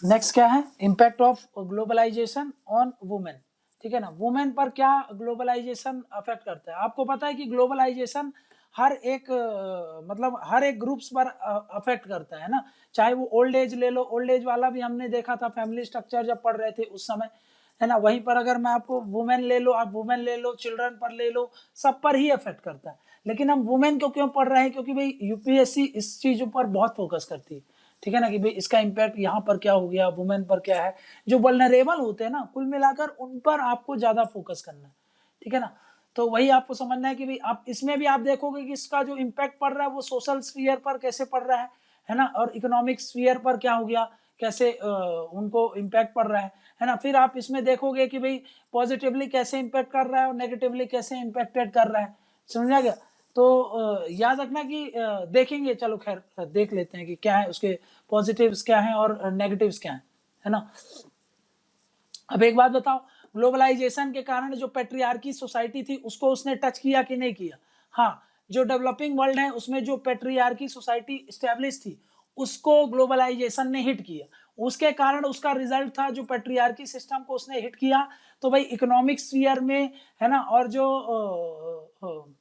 Next क्या है, impact of globalisation on women. ठीक है ना, वुमेन पर क्या ग्लोबलाइजेशन अफेक्ट करता है। आपको पता है कि ग्लोबलाइजेशन हर एक मतलब हर एक ग्रुप्स पर अफेक्ट करता है ना, चाहे वो ओल्ड एज ले लो, ओल्ड एज वाला भी हमने देखा था फैमिली स्ट्रक्चर जब पढ़ रहे थे उस समय, है ना। वहीं पर अगर मैं आपको वुमेन ले लो, आप वुमेन ले लो, चिल्ड्रन पर ले लो, सब पर ही अफेक्ट करता है। लेकिन हम वुमेन को क्यों पढ़ रहे हैं, क्योंकि भाई यूपीएससी इस चीजों पर बहुत फोकस करती है। ठीक है ना, कि भाई इसका इम्पैक्ट यहाँ पर क्या हो गया, वुमेन पर क्या है, जो वल्नरेबल होते हैं ना, कुल मिलाकर उन पर आपको ज्यादा फोकस करना है। ठीक है ना, तो वही आपको समझना है कि भाई आप इसमें भी आप देखोगे कि इसका जो इम्पैक्ट पड़ रहा है वो सोशल स्फीयर पर कैसे पड़ रहा है ना, और इकोनॉमिक स्फीयर पर क्या हो गया, कैसे उनको इम्पैक्ट पड़ रहा है ना। फिर आप इसमें देखोगे कि भाई पॉजिटिवली कैसे इम्पैक्ट कर रहा है और नेगेटिवली कैसे इम्पैक्टेड कर रहा है, समझा गया। तो याद रखना कि देखेंगे, चलो खैर देख लेते हैं कि क्या है उसके पॉजिटिव्स क्या हैं और नेगेटिव्स क्या हैं, है ना। अब एक बात बताओ, ग्लोबलाइजेशन के कारण जो पेट्रियार्की सोसाइटी थी उसको उसने टच किया कि नहीं किया। हाँ, जो डेवलपिंग वर्ल्ड है उसमें जो पेट्रियार्की सोसाइटी स्टैब्लिश थी उसको ग्लोबलाइजेशन ने हिट किया। उसके कारण उसका रिजल्ट था, जो पेट्रियार्की सिस्टम को उसने हिट किया, तो भाई इकोनॉमिक स्फीयर में, है ना, और जो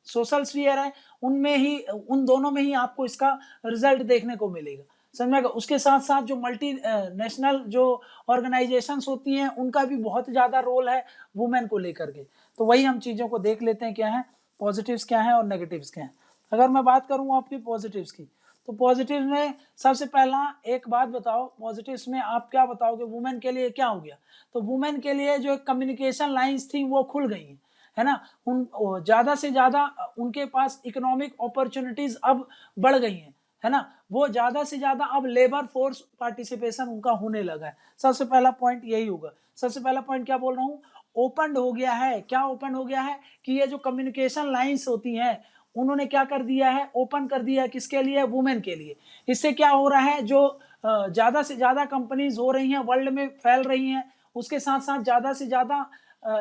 सोशल स्फीयर है उनमें ही, उन दोनों में ही आपको इसका रिजल्ट देखने को मिलेगा, समझेगा। उसके साथ साथ जो मल्टी नेशनल जो ऑर्गेनाइजेशंस होती हैं उनका भी बहुत ज़्यादा रोल है वुमेन को लेकर के। तो वही हम चीज़ों को देख लेते हैं, क्या है पॉजिटिव्स क्या है और नेगेटिव्स क्या है। अगर मैं बात करूँ आपकी पॉजिटिव्स की, तो पॉजिटिव में सबसे पहला एक बात बताओ, पॉजिटिव्स में आप क्या बताओगे वुमेन के लिए क्या हो गया। तो वुमेन के लिए जो कम्युनिकेशन लाइंस थी वो खुल गई हैं, है ना। उन ज़्यादा से ज़्यादा उनके पास इकोनॉमिक अपॉर्चुनिटीज अब बढ़ गई हैं, है ना। वो ज़्यादा से ज़्यादा अब लेबर फोर्स पार्टिसिपेशन उनका होने लगा है। सबसे पहला पॉइंट यही होगा। सबसे पहला पॉइंट क्या बोल रहा हूँ, ओपन हो गया है। क्या ओपन हो गया है कि ये जो कम्युनिकेशन लाइंस होती हैं उन्होंने क्या कर दिया है, ओपन कर दिया है, किसके लिए, वुमेन के लिए। इससे क्या हो रहा है, जो ज़्यादा से ज़्यादा कंपनीज हो रही हैं, वर्ल्ड में फैल रही हैं, उसके साथ साथ ज़्यादा से ज़्यादा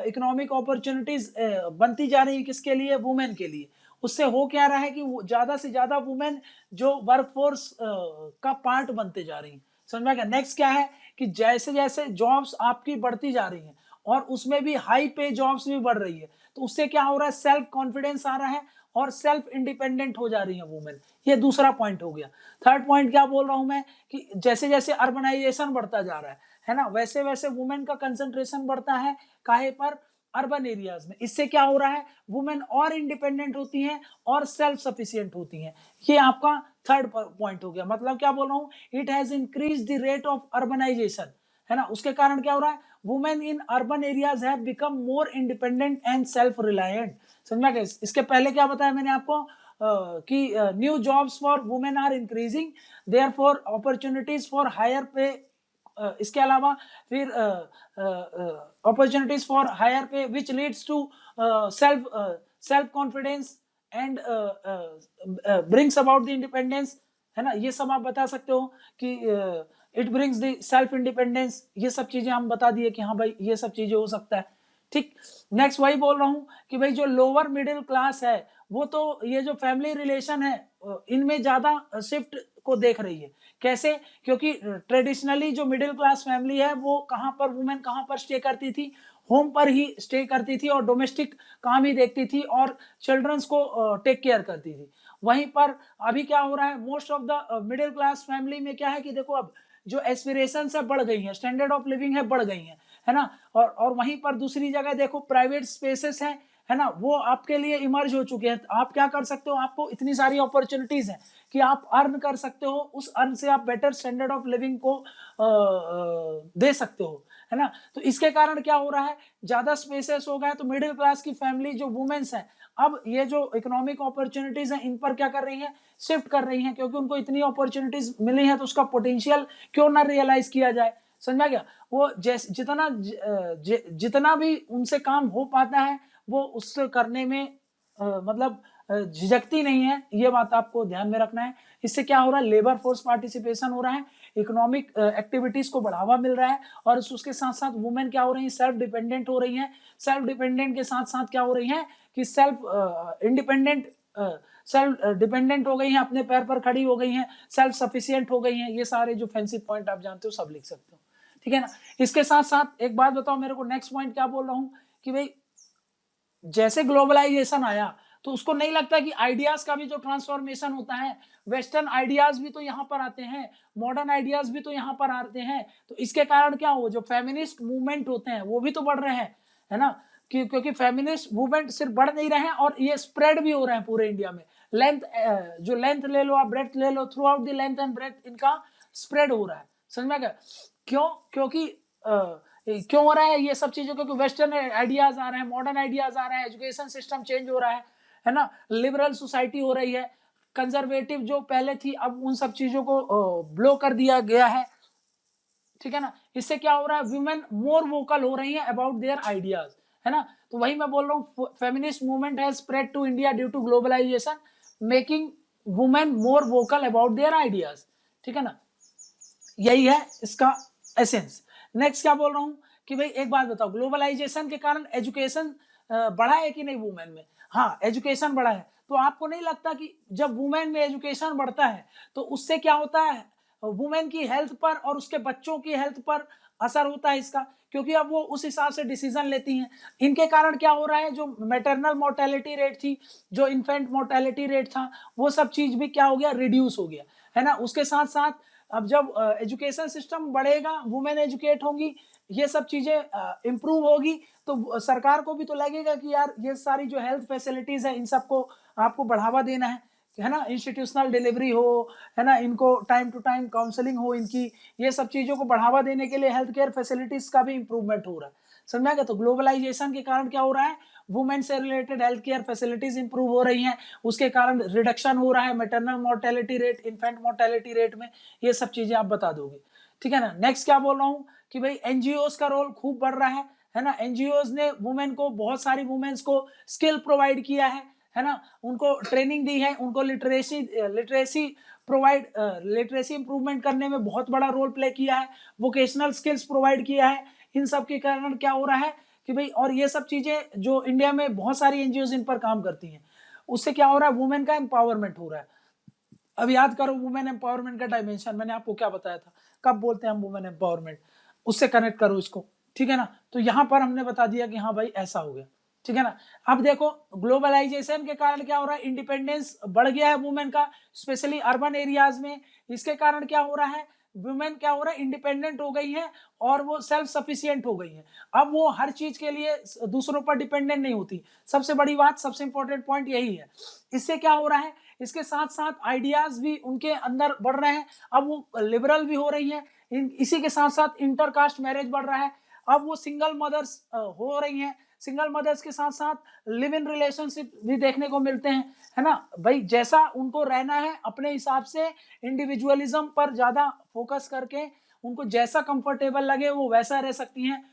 इकोनॉमिक अपॉर्चुनिटीज बनती जा रही है, किसके लिए, वुमेन के लिए। उससे हो क्या रहा है कि ज़्यादा से ज़्यादा वुमेन जो वर्कफोर्स का पार्ट बनते जा रही हैं, समझ में आ गया। नेक्स्ट क्या है कि जैसे जैसे जॉब्स आपकी बढ़ती जा रही हैं और उसमें भी हाई पे जॉब्स भी बढ़ रही है, तो उससे क्या हो रहा है, सेल्फ कॉन्फिडेंस आ रहा है और सेल्फ इंडिपेंडेंट हो जा रही है वुमेन। ये दूसरा पॉइंट हो गया। थर्ड पॉइंट क्या बोल रहा हूं मैं कि जैसे जैसे अर्बनाइजेशन बढ़ता जा रहा है ना, वैसे वैसे वुमेन का कंसंट्रेशन बढ़ता है काहे पर, अर्बन एरियाज में। इससे क्या हो रहा है, वुमेन और इंडिपेंडेंट होती हैं और सेल्फ सफिशिएंट होती हैं। ये आपका थर्ड पॉइंट हो गया। मतलब क्या बोल रहा हूँ, it has increase the rate of urbanisation, है ना। उसके कारण क्या हो रहा है, women in urban areas have become more independent and self reliant, समझा क्या। इसके पहले क्या बताया मैंने आपको कि new jobs for women are increasing, therefore opportunities for higher pay. इसके अलावा फिर opportunities for higher pay which leads to self confidence and brings about the independence, है ना। ये सब आप बता सकते हो कि it brings the self independence. ये सब चीजें हम बता दिए कि हाँ भाई ये सब चीजें हो सकता है। ठीक, नेक्स्ट वही बोल रहा हूँ कि भाई जो लोअर मिडिल क्लास है वो तो ये जो फैमिली रिलेशन है इनमें ज्यादा शिफ्ट को देख रही है। कैसे, क्योंकि ट्रेडिशनली जो मिडिल क्लास फैमिली है वो कहाँ पर, वुमेन कहाँ पर स्टे करती थी, होम पर ही स्टे करती थी और डोमेस्टिक काम ही देखती थी और चिल्ड्रंस को टेक केयर करती थी। वहीं पर अभी क्या हो रहा है, most of the middle class family में क्या है कि देखो अब जो एस्पिरेशंस है बढ़ गई हैं, स्टैंडर्ड ऑफ लिविंग है बढ़ गई हैं, है ना। और वहीं पर दूसरी जगह देखो प्राइवेट स्पेसेस हैं, है ना, वो आपके लिए इमर्ज हो चुके हैं। आप क्या कर सकते हो, आपको इतनी सारी अपॉर्चुनिटीज हैं कि आप अर्न कर सकते हो, उस अर्न से आप बेटर स्टैंडर्ड ऑफ लिविंग को दे सकते हो, है ना। तो इसके कारण क्या हो रहा है, ज्यादा स्पेसेस हो गए तो मिडिल क्लास की फैमिली जो वुमेन्स हैं अब ये जो इकोनॉमिक अपॉर्चुनिटीज हैं इन पर क्या कर रही हैं, शिफ्ट कर रही हैं, क्योंकि उनको इतनी अपॉर्चुनिटीज मिली हैं तो उसका पोटेंशियल क्यों ना रियलाइज किया जाए, समझ में गया। वो जितना भी उनसे काम हो पाता है वो उससे करने में मतलब झिझकती नहीं है, ये बात आपको ध्यान में रखना है। इससे क्या हो रहा है, लेबर फोर्स पार्टिसिपेशन हो रहा है, इकोनॉमिक एक्टिविटीज को बढ़ावा मिल रहा है, और उसके साथ साथ वुमेन क्या हो रही है, सेल्फ डिपेंडेंट हो रही है। सेल्फ डिपेंडेंट के साथ साथ क्या हो रही है कि सेल्फ डिपेंडेंट हो गई हैं, अपने पैर पर खड़ी हो गई हैं, सेल्फ सफिशिएंट हो गई हैं। ये सारे जो फैंसी पॉइंट आप जानते हो सब लिख सकते हो, ठीक है ना। इसके साथ साथ एक बात बताओ मेरे को, नेक्स्ट पॉइंट क्या बोल रहा हूं कि भाई जैसे ग्लोबलाइजेशन आया तो उसको नहीं लगता कि आइडियाज का भी जो ट्रांसफॉर्मेशन होता है, वेस्टर्न आइडियाज भी तो यहाँ पर आते हैं, मॉडर्न आइडियाज भी तो यहाँ पर आते हैं। तो इसके कारण क्या हो, जो फेमिनिस्ट मूवमेंट होते हैं वो भी तो बढ़ रहे हैं, है ना। क्योंकि फेमिनिस्ट मूवमेंट सिर्फ बढ़ नहीं रहे हैं और ये स्प्रेड भी हो रहे हैं पूरे इंडिया में। लेंथ, जो लेंथ ले लो आप, ब्रेथ ले लो, throughout the length and breath इनका स्प्रेड हो रहा है। समझ में गया क्यों? क्योंकि क्यों हो रहा है ये सब चीजों? क्योंकि वेस्टर्न आइडियाज आ रहे हैं, मॉडर्न आइडियाज आ रहे हैं, एजुकेशन सिस्टम चेंज हो रहा है ना, लिबरल सोसाइटी हो रही है, कंजर्वेटिव जो पहले थी अब उन सब चीजों को ब्लो कर दिया गया है, ठीक है ना। इससे क्या हो रहा है, वुमेन मोर वोकल हो रही है अबाउट देयर आइडियाज, है ना। तो वही मैं बोल रहा हूँ, feminist movement has spread to India due to globalisation making women more vocal about their ideas, ठीक है ना। यही है इसका एसेंस। नेक्स्ट क्या बोल रहा हूं कि भाई एक बात बताओ, ग्लोबलाइजेशन के कारण एजुकेशन बढ़ा है कि नहीं वुमेन में? हाँ, एजुकेशन बढ़ा है। तो आपको नहीं लगता कि जब वुमेन में एजुकेशन बढ़ता है तो उससे क्या होता है, वुमेन की हेल्थ पर और उसके बच्चों की हेल्थ पर असर होता है इसका, क्योंकि अब वो उस हिसाब से डिसीजन लेती हैं। इनके कारण क्या हो रहा है, जो मैटरनल मोर्टेलिटी रेट थी, जो इन्फेंट मोर्टेलिटी रेट था, वो सब चीज भी क्या हो गया, रिड्यूस हो गया, है ना। उसके साथ साथ अब जब एजुकेशन सिस्टम बढ़ेगा, वुमेन एजुकेट होंगी, ये सब चीजें इंप्रूव होगी, तो सरकार को भी तो लगेगा कि यार ये सारी जो हेल्थ फैसिलिटीज है इन सबको आपको बढ़ावा देना है ना। इंस्टीट्यूशनल डिलीवरी हो, है ना, इनको टाइम टू टाइम काउंसलिंग हो इनकी, ये सब चीजों को बढ़ावा देने के लिए हेल्थ केयर फैसिलिटीज का भी इंप्रूवमेंट हो रहा है। समझा गया? तो ग्लोबलाइजेशन के कारण क्या हो रहा है, वुमेन से related health care facilities improve हो रही हैं, उसके कारण रिडक्शन हो रहा है maternal mortality rate, infant mortality rate में। ये सब चीजें आप बता दोगे, ठीक है ना। नेक्स्ट क्या बोल रहा हूँ कि भाई एनजीओ का रोल खूब बढ़ रहा है ना। एनजीओ ने वुमेन को, बहुत सारी वुमेन्स को स्किल प्रोवाइड किया है ना, उनको ट्रेनिंग दी है, उनको लिटरेसी इंप्रूवमेंट करने में बहुत बड़ा रोल प्ले किया है, वोकेशनल स्किल्स प्रोवाइड किया है। इन सब के कारण क्या हो रहा है कि भाई, और ये सब चीजें जो इंडिया में बहुत सारी एनजीओ इन पर काम करती हैं, उससे क्या हो रहा है, वुमेन का एम्पावरमेंट हो रहा है। अब याद करो वुमेन एम्पावरमेंट का डायमेंशन मैंने आपको क्या बताया था, कब बोलते हैं हम वुमेन एम्पावरमेंट, उससे कनेक्ट करो इसको, ठीक है ना। तो यहां पर हमने बता दिया कि हाँ भाई ऐसा हो गया, ठीक है ना। अब देखो ग्लोबलाइजेशन के कारण क्या हो रहा है, इंडिपेंडेंस बढ़ गया है वुमेन का, स्पेशली अर्बन एरियाज में। इसके कारण क्या हो रहा है, वुमेन क्या हो रहा है, इंडिपेंडेंट हो गई है और वो सेल्फ सफिशिएंट हो गई है। अब वो हर चीज के लिए दूसरों पर डिपेंडेंट नहीं होती। सबसे बड़ी बात, सबसे इंपॉर्टेंट पॉइंट यही है। इससे क्या हो रहा है, इसके साथ साथ आइडियाज भी उनके अंदर बढ़ रहे हैं, अब वो लिबरल भी हो रही है। इसी के साथ साथ इंटरकास्ट मैरिज बढ़ रहा है, अब वो सिंगल मदर्स हो रही हैं। सिंगल मदर्स के साथ साथ लिव इन रिलेशनशिप भी देखने को मिलते हैं, है ना भाई। जैसा उनको रहना है अपने हिसाब से, इंडिविजुअलिज्म पर ज्यादा फोकस करके उनको जैसा कंफर्टेबल लगे वो वैसा रह सकती हैं।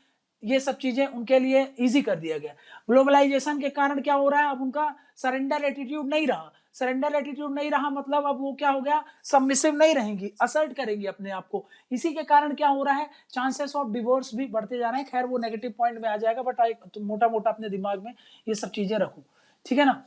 ये सब चीजें उनके लिए इजी कर दिया गया। ग्लोबलाइजेशन के कारण क्या हो रहा है, अब उनका सरेंडर एटीट्यूड नहीं रहा। सरेंडर एटीट्यूड नहीं रहा मतलब अब वो क्या हो गया, सबमिसिव नहीं रहेंगी, असर्ट करेंगी अपने आप को। इसी के कारण क्या हो रहा है, चांसेस ऑफ डिवोर्स भी बढ़ते जा रहे हैं। खैर वो नेगेटिव पॉइंट में आ जाएगा, बट तो मोटा मोटा अपने दिमाग में ये सब चीजें रखो, ठीक है ना।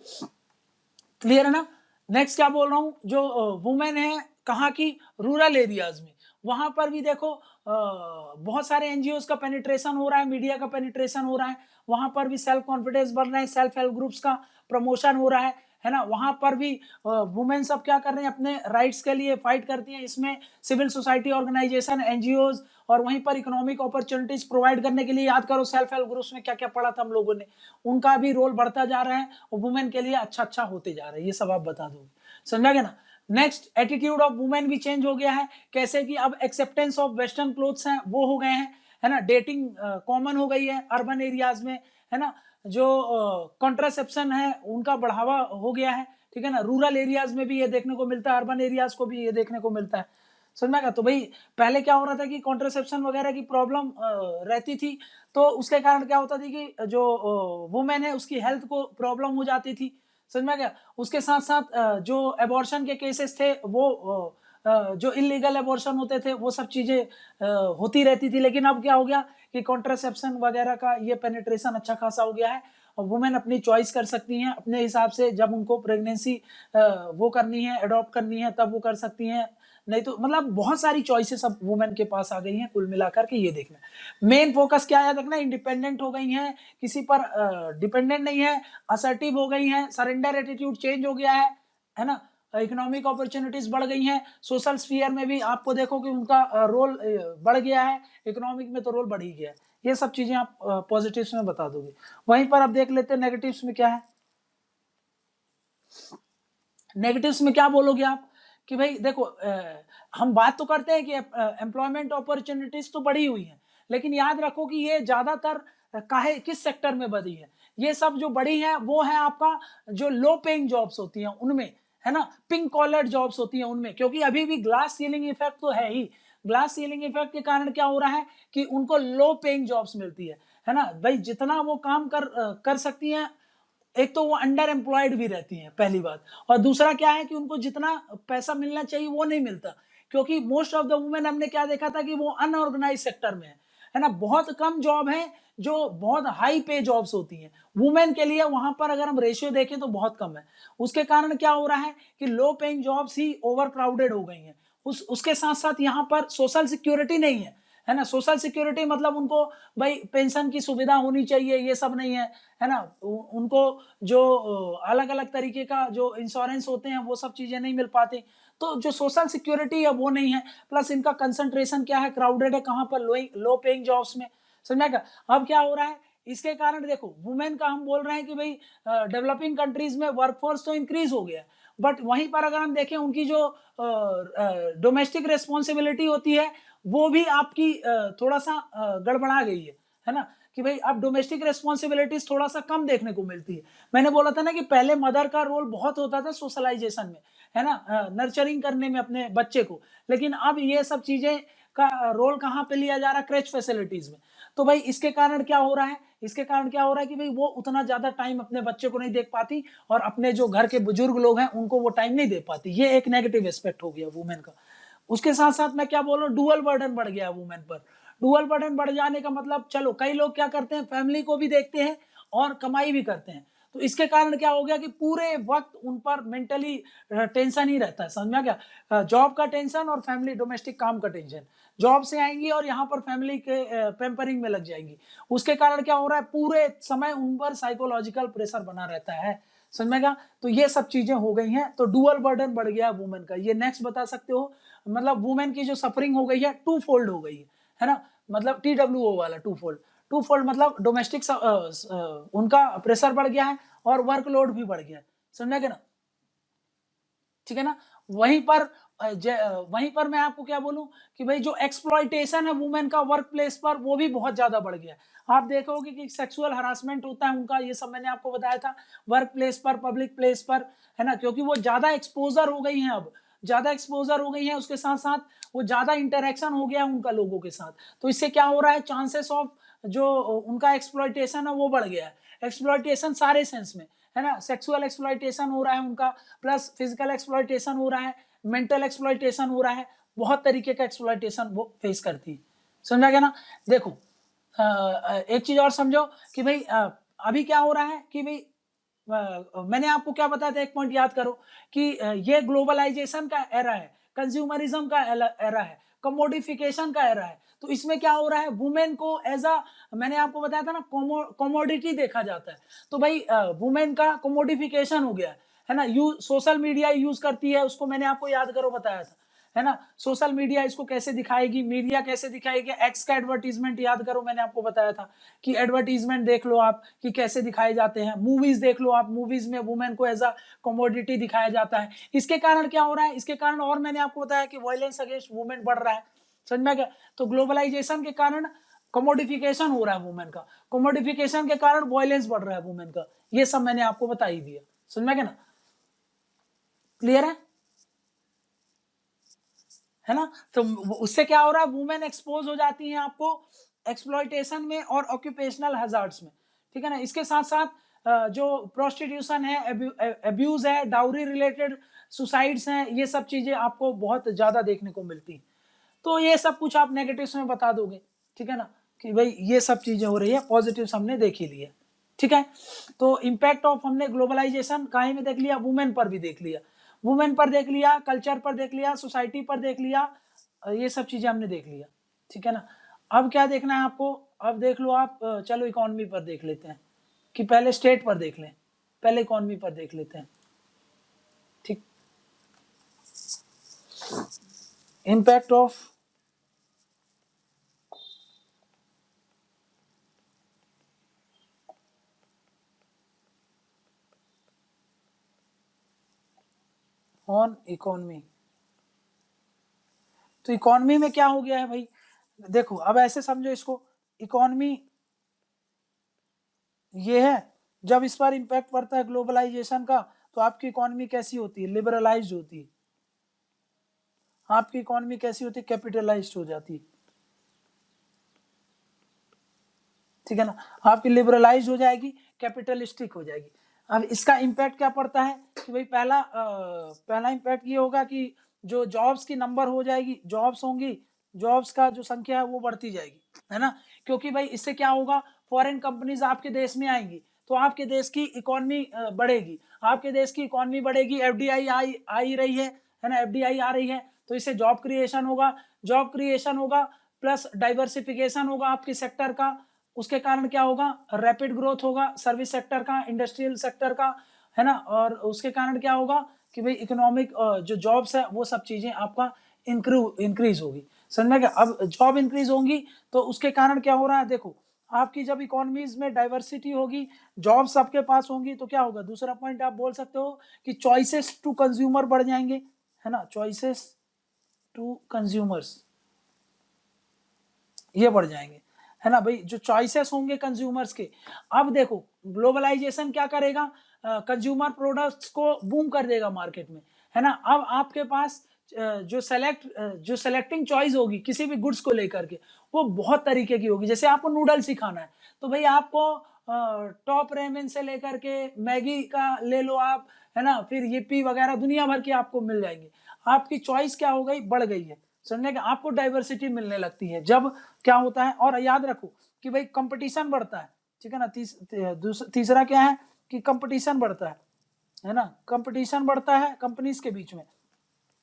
क्लियर है ना। नेक्स्ट क्या बोल रहा हूँ, जो वुमेन है कहाँ की, रूरल एरियाज में, वहां पर भी देखो बहुत सारे एनजीओ का पेनिट्रेशन हो रहा है, मीडिया का पेनिट्रेशन हो रहा है, वहां पर भी सेल्फ कॉन्फिडेंस बढ़ रहा है, सेल्फ हेल्प ग्रुप्स का प्रमोशन हो रहा है ना। वहां पर भी वुमेन सब क्या कर रहे हैं, अपने राइट्स के लिए फाइट करती हैं। इसमें सिविल सोसाइटी ऑर्गेनाइजेशन, एनजीओ, और वहीं पर इकोनॉमिक अपॉर्चुनिटीज प्रोवाइड करने के लिए, याद करो सेल्फ हेल्प ग्रुप्स में क्या क्या पढ़ा था हम लोगों ने, उनका भी रोल बढ़ता जा रहा है और वुमेन के लिए अच्छा अच्छा होते जा रहा है। ये सब आप बता दोगे, समझा गया ना। नेक्स्ट, एटीट्यूड ऑफ वुमेन भी चेंज हो गया है। कैसे कि अब एक्सेप्टेंस ऑफ वेस्टर्न क्लोथ्स हैं वो हो गए हैं, है ना। डेटिंग कॉमन हो गई है अर्बन एरियाज में, है ना। जो कॉन्ट्रासेप्शन है उनका बढ़ावा हो गया है, ठीक है ना। रूरल एरियाज में भी ये देखने को मिलता है, अर्बन एरियाज को भी ये देखने को मिलता है, समझ में। तो भाई पहले क्या हो रहा था कि कॉन्ट्रासेप्शन वगैरह की प्रॉब्लम रहती थी, तो उसके कारण क्या होता थी कि जो वुमेन है उसकी हेल्थ को प्रॉब्लम हो जाती थी, समझ में आ गया। उसके साथ साथ जो एबॉर्शन के केसेस थे वो जो इलीगल एबॉर्शन होते थे वो सब चीजें होती रहती थी, लेकिन अब क्या हो गया कि कॉन्ट्रासेप्शन वगैरह का ये पेनिट्रेशन अच्छा खासा हो गया है और वुमेन अपनी चॉइस कर सकती हैं अपने हिसाब से, जब उनको प्रेगनेंसी वो करनी है, अडॉप्ट करनी है, तब वो कर सकती हैं, नहीं तो मतलब बहुत सारी चॉइसेस अब वुमेन के पास आ गई हैं। कुल मिलाकर के ये देखना मेन फोकस क्या है, देखना इंडिपेंडेंट हो गई हैं, किसी पर डिपेंडेंट नहीं है, असर्टिव हो गई हैं, सरेंडर एटीट्यूड चेंज हो गया है ना, इकोनॉमिक अपॉर्चुनिटीज बढ़ गई हैं, सोशल स्फीयर में भी आपको देखो कि उनका रोल बढ़ गया है, इकोनॉमिक में तो रोल बढ़ ही गया है। ये सब चीजें आप पॉजिटिव्स में बता दोगे। वहीं पर आप देख लेते हैं नेगेटिव्स में क्या है। नेगेटिव्स में क्या बोलोगे आप कि भाई देखो हम बात तो करते हैं कि एम्प्लॉयमेंट अपॉर्चुनिटीज तो बढ़ी हुई है, लेकिन याद रखो कि ये ज्यादातर काहे किस सेक्टर में बढ़ी है, ये सब जो बढ़ी है वो है आपका जो लो पेइंग जॉब्स होती हैं उनमें, है ना, पिंक कॉलर जॉब्स होती हैं उनमें, क्योंकि अभी भी ग्लास सीलिंग इफेक्ट तो है ही। ग्लास सीलिंग इफेक्ट के कारण क्या हो रहा है कि उनको लो पेइंग जॉब्स मिलती है ना भाई, जितना वो काम कर सकती हैं, एक तो वो अंडर एम्प्लॉयड भी रहती हैं पहली बात, और दूसरा क्या है कि उनको जितना पैसा मिलना चाहिए वो नहीं मिलता, क्योंकि मोस्ट ऑफ द वुमेन हमने क्या देखा था कि वो अनऑर्गेनाइज सेक्टर में है ना, बहुत कम जॉब है जो बहुत हाई पे जॉब्स होती हैं वुमेन के लिए, वहां पर अगर हम रेशियो देखें तो बहुत कम है। उसके कारण क्या हो रहा है कि लो पेइंग जॉब्स ही ओवर क्राउडेड हो गई हैं। उसके साथ साथ यहाँ पर सोशल सिक्योरिटी नहीं है ना, सोशल सिक्योरिटी मतलब उनको भाई पेंशन की सुविधा होनी चाहिए, ये सब नहीं है ना, उनको जो अलग अलग तरीके का जो इंश्योरेंस होते हैं वो सब चीजें नहीं मिल पाती, तो जो सोशल सिक्योरिटी है वो नहीं है, प्लस इनका कंसंट्रेशन क्या है, क्राउडेड है कहाँ पर, लो पेइंग जॉब्स में, समझ में। अब क्या हो रहा है इसके कारण, देखो वुमेन का हम बोल रहे हैं कि भाई डेवलपिंग कंट्रीज में वर्कफोर्स तो इंक्रीज हो गया, बट वहीं पर अगर हम देखें उनकी जो डोमेस्टिक रेस्पॉन्सिबिलिटी होती है वो भी आपकी थोड़ा सा गड़बड़ा गई है ना, कि भाई अब डोमेस्टिक रेस्पॉन्सिबिलिटीज थोड़ा सा कम देखने को मिलती है। मैंने बोला था ना कि पहले मदर का रोल बहुत होता था सोशलाइजेशन में, है ना, नर्चरिंग करने में अपने बच्चे को, लेकिन अब ये सब चीजें का रोल कहाँ पे लिया जा रहा है, क्रेच फैसिलिटीज में। तो भाई इसके कारण क्या हो रहा है, इसके कारण क्या हो रहा है कि भाई वो उतना ज्यादा टाइम अपने बच्चे को नहीं देख पाती, और अपने जो घर के बुजुर्ग लोग हैं उनको वो टाइम नहीं दे पाती, ये एक नेगेटिव एस्पेक्ट हो गया वुमेन का। उसके साथ साथ मैं क्या बोल रहा हूँ, डुअल बर्डन बढ़ गया वुमेन पर। डुअल बर्डन बढ़ जाने का मतलब, चलो कई लोग क्या करते हैं, फैमिली को भी देखते हैं और कमाई भी करते हैं, तो इसके कारण क्या हो गया कि पूरे वक्त उन पर मेंटली टेंशन ही रहता है, समझ में क्या, जॉब का टेंशन और फैमिली डोमेस्टिक काम का टेंशन, जॉब से आएंगी और यहाँ पर फैमिली के पेम्परिंग में लग जाएंगी, उसके कारण क्या हो रहा है पूरे समय उन पर साइकोलॉजिकल प्रेशर बना रहता है, समझ में क्या। तो ये सब चीजें हो गई हैं, तो डुअल बर्डन बढ़ गया वुमेन का। ये नेक्स्ट बता सकते हो, मतलब वुमेन की जो सफरिंग हो गई है टू फोल्ड हो गई है ना, मतलब TWO वाला टू फोल्ड, टू फोल्ड मतलब डोमेस्टिक उनका प्रेशर बढ़ गया है और वर्कलोड भी बढ़ गया है, समझे ना, ठीक है ना। वहीं पर वहीं पर मैं आपको क्या बोलूं कि भाई जो एक्सप्लॉइटेशन है वुमेन का वर्क प्लेस पर वो भी बहुत ज्यादा बढ़ गया है। आप देखोगे कि सेक्सुअल हरासमेंट होता है उनका, ये सब मैंने आपको बताया था, वर्क प्लेस पर, पब्लिक प्लेस पर, है ना, क्योंकि वो ज्यादा एक्सपोजर हो गई हैं, अब ज्यादा एक्सपोजर हो गई हैं, उसके साथ साथ वो ज्यादा इंटरेक्शन हो गया है उनका लोगों के साथ, तो इससे क्या हो रहा है, चांसेस ऑफ जो उनका एक्सप्लॉइटेशन है वो बढ़ गया है। एक्सप्लॉइटेशन सारे सेंस में, है ना, सेक्सुअल एक्सप्लॉइटेशन हो रहा है उनका, प्लस फिजिकल एक्सप्लॉइटेशन हो रहा है, मेंटल एक्सप्लॉइटेशन हो रहा है, बहुत तरीके का एक्सप्लॉइटेशन वो फेस करती है, समझा गया ना। देखो एक चीज और समझो कि भाई अभी क्या हो रहा है कि भाई मैंने आपको क्या बताया था, एक पॉइंट याद करो कि ये ग्लोबलाइजेशन का एरा है, कंज्यूमरिज्म का एरा है, कमोडिफिकेशन का एरा है, तो इसमें क्या हो रहा है, वुमेन को एज अ, मैंने आपको बताया था ना, कमोडिटी देखा जाता है, तो भाई वुमेन का कमोडिफिकेशन हो गया है ना, सोशल मीडिया यूज करती है, उसको मैंने आपको याद करो बताया था, है ना, सोशल मीडिया इसको कैसे दिखाएगी, मीडिया कैसे दिखाएगी, एक्स का एडवर्टीजमेंट याद करो, मैंने आपको बताया था कि एडवर्टीजमेंट देख लो आप कि कैसे दिखाए जाते हैं, मूवीज देख लो आप, मूवीज में वुमेन को एज अ कमोडिटी दिखाया जाता है। इसके कारण क्या हो रहा है, इसके कारण और मैंने आपको बताया कि वायलेंस अगेंस्ट वुमेन बढ़ रहा है, समझ में क्या। तो ग्लोबलाइजेशन के कारण कमोडिफिकेशन हो रहा है वुमेन का, कमोडिफिकेशन के कारण वायलेंस बढ़ रहा है वुमेन का, ये सब मैंने आपको बता ही दिया, समझ में क्या ना, क्लियर है ना। तो उससे क्या हो रहा है, वुमेन एक्सपोज हो जाती हैं आपको एक्सप्लॉइटेशन में और ऑक्यूपेशनल हजार्ड्स में, ठीक है ना। इसके साथ साथ जो प्रोस्टिट्यूशन है, अब्यूज है, डाउरी रिलेटेड सुसाइड्स हैं, ये सब चीजें आपको बहुत ज्यादा देखने को मिलती हैं। तो ये सब कुछ आप नेगेटिव्स में बता दोगे, ठीक है ना, कि भाई ये सब चीजें हो रही है, पॉजिटिव्स हमने देख ही लिया, ठीक है। तो इम्पैक्ट ऑफ हमने ग्लोबलाइजेशन काहे में देख लिया, वुमेन पर भी देख लिया, वुमेन पर देख लिया, कल्चर पर देख लिया, सोसाइटी पर देख लिया, ये सब चीजें हमने देख लिया, ठीक है ना। अब क्या देखना है आपको, अब देख लो आप, चलो इकोनॉमी पर देख लेते हैं, कि पहले स्टेट पर देख लें, पहले इकोनॉमी पर देख लेते हैं, ठीक। Impact of on economy. तो इकोनॉमी में क्या हो गया है भाई, देखो अब ऐसे समझो इसको, इकोनॉमी ये है, जब इस पर इंपैक्ट पड़ता है ग्लोबलाइजेशन का, तो आपकी इकोनॉमी कैसी होती है, लिबरलाइज्ड होती है, आपकी इकोनॉमी कैसी होती है, कैपिटलाइज्ड हो जाती है, ठीक है ना, आपकी लिबरलाइज हो जाएगी, कैपिटलिस्टिक हो जाएगी। अब इसका इम्पैक्ट क्या पड़ता है कि भाई पहला इम्पैक्ट ये होगा कि जो जॉब्स की नंबर हो जाएगी, जॉब्स होंगी, जॉब्स का जो संख्या है वो बढ़ती जाएगी, है ना, क्योंकि भाई इससे क्या होगा, फॉरेन कंपनीज आपके देश में आएंगी, तो आपके देश की इकोनॉमी बढ़ेगी, आपके देश की इकोनॉमी बढ़ेगी, एफडीआई आई रही है ना, एफडीआई आ रही है, तो इससे जॉब क्रिएशन होगा, जॉब क्रिएशन होगा प्लस डाइवर्सिफिकेशन होगा आपके सेक्टर का, उसके कारण क्या होगा, रैपिड ग्रोथ होगा सर्विस सेक्टर का, इंडस्ट्रियल सेक्टर का, है ना, और उसके कारण क्या होगा कि भाई इकोनॉमिक जो जॉब्स है वो सब चीजें आपका इंक्रीज होगी, समझ में गया। अब जॉब इंक्रीज होंगी तो उसके कारण क्या हो रहा है, देखो आपकी जब इकोनॉमीज में डाइवर्सिटी होगी, जॉब सबके पास होंगी, तो क्या होगा, दूसरा पॉइंट आप बोल सकते हो कि चॉइसेस टू कंज्यूमर बढ़ जाएंगे, है ना, चॉइसेस टू कंज्यूमर्स ये बढ़ जाएंगे, है ना भाई, जो चॉइसेस होंगे कंज्यूमर्स के। अब देखो ग्लोबलाइजेशन क्या करेगा, कंज्यूमर प्रोडक्ट्स को बूम कर देगा मार्केट में, है ना। अब आपके पास जो सेलेक्टिंग चॉइस होगी किसी भी गुड्स को लेकर के, वो बहुत तरीके की होगी। जैसे आपको नूडल्स ही खाना है तो भाई आपको टॉप रेमन से लेकर के मैगी का ले लो आप, है ना, फिर yippee वगैरह दुनिया भर की आपको मिल जाएंगे, आपकी चॉइस क्या हो गई, बढ़ गई है, समझने का, आपको डाइवर्सिटी मिलने लगती है जब क्या होता है। और याद रखो कि भाई कंपटीशन बढ़ता है, ठीक है ना, तीसरा क्या है कि कंपटीशन बढ़ता है ना, कंपटीशन बढ़ता है कंपनीज के बीच में,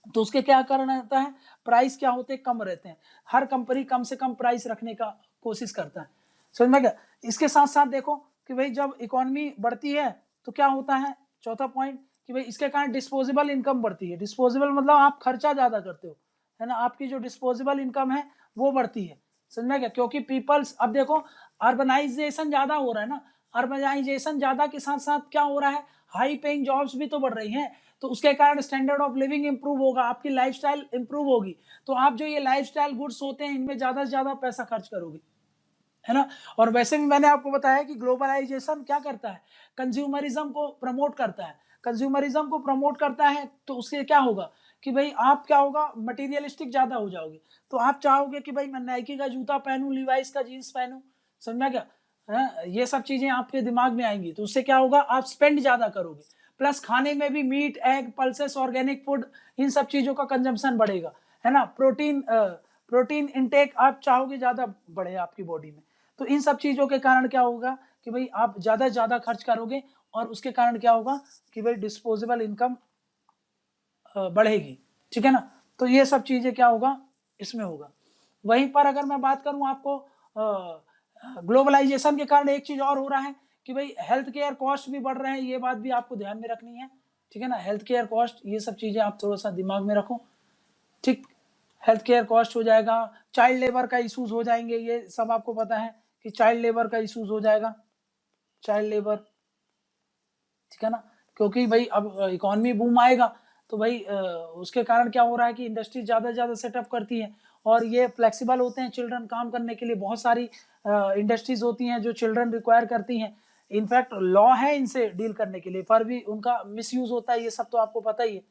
तो उसके क्या कारण आता है, प्राइस क्या होते हैं, कम रहते हैं, हर कंपनी कम से कम प्राइस रखने का कोशिश करता है, समझ में क्या। इसके साथ साथ देखो कि भाई जब इकोनॉमी बढ़ती है तो क्या होता है, चौथा पॉइंट कि भाई इसके कारण डिस्पोजेबल इनकम बढ़ती है, डिस्पोजेबल मतलब आप खर्चा ज्यादा करते हो, है ना, आपकी जो डिस्पोजेबल इनकम है वो बढ़ती है, समझ में क्या, क्योंकि पीपल्स, अब देखो अर्बनाइजेशन ज्यादा हो रहा है ना, अर्बनाइजेशन ज्यादा के साथ साथ क्या हो रहा है, हाई पेइंग जॉब्स भी तो बढ़ रही हैं, तो उसके कारण स्टैंडर्ड ऑफ लिविंग इंप्रूव होगा, आपकी लाइफस्टाइल इंप्रूव होगी, तो आप जो ये लाइफस्टाइल गुड्स होते हैं इनमें ज्यादा से ज्यादा पैसा खर्च करोगे, है ना। और वैसे भी मैंने आपको बताया कि ग्लोबलाइजेशन क्या करता है, कंज्यूमरिज्म को प्रमोट करता है, कंज्यूमरिज्म को प्रमोट करता है, तो उससे क्या होगा कि भाई आप क्या होगा, मटीरियलिस्टिक ज्यादा हो जाओगे, तो आप चाहोगे कि भाई मैं नाइकी का जूता पहनूं, लिवाइस का जीन्स पहनूं, समझा क्या, है? ये सब चीजें आपके दिमाग में आएंगी, तो उससे क्या होगा, आप स्पेंड ज्यादा करोगे, प्लस खाने में भी meat, egg, pulses, organic food, इन सब चीजों का कंजम्पशन बढ़ेगा, है ना, प्रोटीन इंटेक आप चाहोगे ज्यादा बढ़े आपकी बॉडी में, तो इन सब चीजों के कारण क्या होगा कि भाई आप ज्यादा से ज्यादा खर्च करोगे, और उसके कारण क्या होगा कि भाई डिस्पोजेबल इनकम बढ़ेगी, ठीक है ना। तो ये सब चीजें क्या होगा इसमें होगा। वहीं पर अगर मैं बात करूं आपको, ग्लोबलाइजेशन के कारण एक चीज और हो रहा है कि भाई हेल्थ केयर कॉस्ट भी बढ़ रहे हैं, ये बात भी आपको ध्यान में रखनी है, ठीक है ना, हेल्थ केयर कॉस्ट, ये सब चीजें आप थोड़ा सा दिमाग में रखो, ठीक। हेल्थ केयर कॉस्ट हो जाएगा, चाइल्ड लेबर का इश्यूज हो जाएंगे, ये सब आपको पता है कि चाइल्ड लेबर का इश्यूज हो जाएगा, चाइल्ड लेबर, ठीक है ना, क्योंकि भाई अब इकोनॉमी बूम आएगा तो भाई उसके कारण क्या हो रहा है कि इंडस्ट्री ज्यादा से ज्यादा सेटअप करती है, और ये फ्लेक्सिबल होते हैं चिल्ड्रन काम करने के लिए, बहुत सारी इंडस्ट्रीज होती हैं जो चिल्ड्रन रिक्वायर करती हैं, इनफैक्ट लॉ है इनसे डील करने के लिए, पर भी उनका मिसयूज होता है, ये सब तो आपको पता ही है,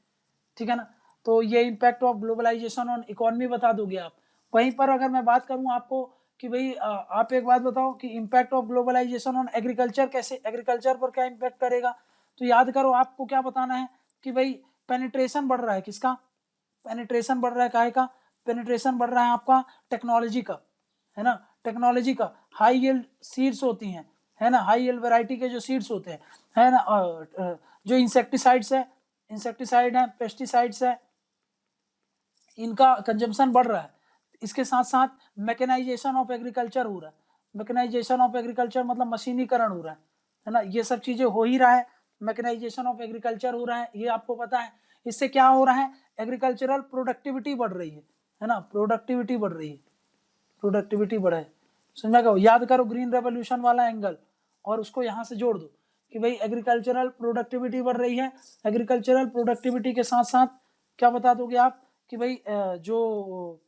ठीक है ना। तो ये impact of globalisation on economy बता दोगे आप। वहीं पर अगर मैं बात करूं आपको कि भाई आप एक बात बताओ कि impact of globalisation on agriculture, कैसे एग्रीकल्चर पर क्या इम्पैक्ट करेगा। तो याद करो, आपको क्या बताना है कि भाई पेनिट्रेशन बढ़ रहा है, किसका पेनिट्रेशन बढ़ रहा है, काहे का पेनिट्रेशन बढ़ रहा है, आपका टेक्नोलॉजी का, है ना, टेक्नोलॉजी का। हाई यील्ड सीड्स होती हैं, है ना, हाई यील्ड वैरायटी के जो सीड्स होते हैं, है ना, जो इंसेक्टिसाइड्स है, इंसेक्टिसाइड है, पेस्टिसाइड्स है, इनका कंजम्पशन बढ़ रहा है। इसके साथ साथ मैकेनाइजेशन ऑफ एग्रीकल्चर हो रहा है। मैकेनाइजेशन ऑफ एग्रीकल्चर मतलब मशीनीकरण हो रहा है ना, ये सब चीजें हो ही रहा है। मैकेनाइजेशन ऑफ एग्रीकल्चर हो रहा है, ये आपको पता है। इससे क्या हो रहा है, एग्रीकल्चरल प्रोडक्टिविटी बढ़ रही है ना, प्रोडक्टिविटी बढ़ रही है, प्रोडक्टिविटी बढ़े। समझा क्या, याद करो ग्रीन रेवोल्यूशन वाला एंगल और उसको यहाँ से जोड़ दो कि भाई एग्रीकल्चरल प्रोडक्टिविटी बढ़ रही है। एग्रीकल्चरल प्रोडक्टिविटी के साथ साथ क्या बता दोगे आप कि भाई जो